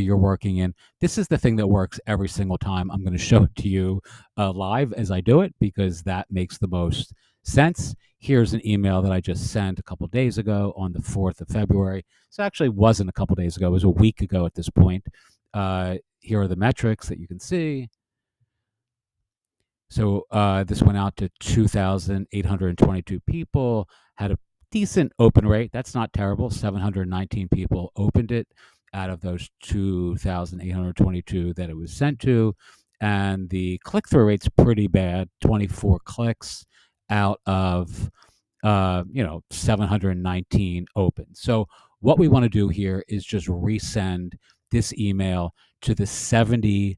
industry you're working in. This is the thing that works every single time. I'm going to show it to you live as I do it because that makes the most sense. Here's an email that I just sent a couple days ago on the 4th of February. So actually wasn't a couple days ago, it was a week ago at this point. Here are the metrics that you can see. So this went out to 2,822 people, had a decent open rate. That's not terrible. 719 people opened it out of those 2,822 that it was sent to. And the click-through rate's pretty bad, 24 clicks out of 719 open. So what we want to do here is just resend this email to the 75%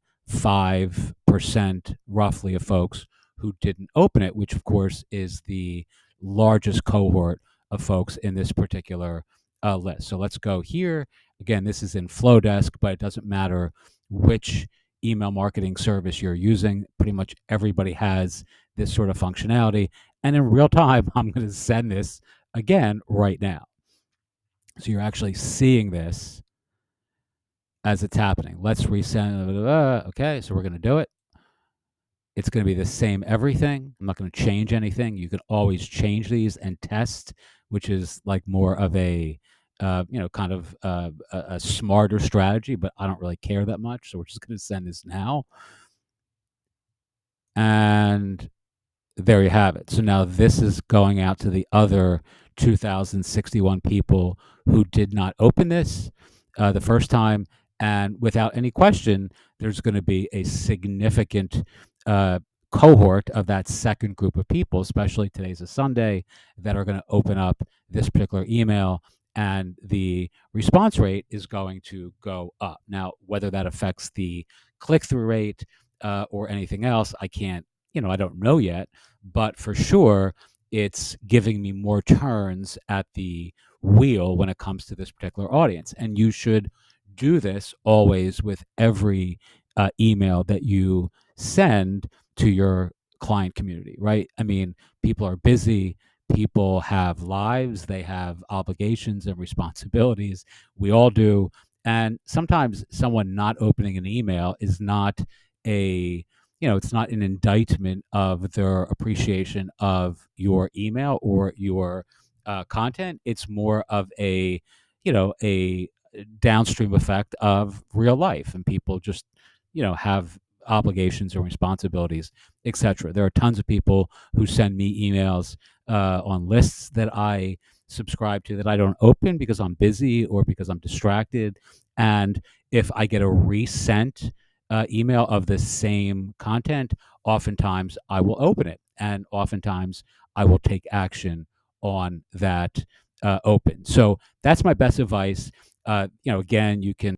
roughly of folks who didn't open it, which of course is the largest cohort of folks in this particular list. So let's go here. Again, this is in Flowdesk, but it doesn't matter which email marketing service you're using. Pretty much everybody has this sort of functionality. And in real time, I'm going to send this again right now. So you're actually seeing this as it's happening. Let's resend. Okay, so we're going to do it. It's going to be the same everything. I'm not going to change anything. You can always change these and test, which is like more of a kind of a smarter strategy, but I don't really care that much. So we're just going to send this now. And there you have it. So now this is going out to the other 2,061 people who did not open this the first time. And without any question, there's going to be a significant cohort of that second group of people, especially today's a Sunday, that are going to open up this particular email, and the response rate is going to go up. Now, whether that affects the click-through rate or anything else, I can't, I don't know yet, but for sure, it's giving me more turns at the wheel when it comes to this particular audience. And you should do this always with every email that you send to your client community, right? I mean, people are busy. People have lives. They have obligations and responsibilities. We all do. And sometimes someone not opening an email is not it's not an indictment of their appreciation of your email or your content. It's more of a downstream effect of real life, and people just have obligations and responsibilities, etc. There are tons of people who send me emails on lists that I subscribe to that I don't open because I'm busy or because I'm distracted. And if I get a resent email of the same content, oftentimes I will open it, and oftentimes I will take action on that open. So that's my best advice. Again, you can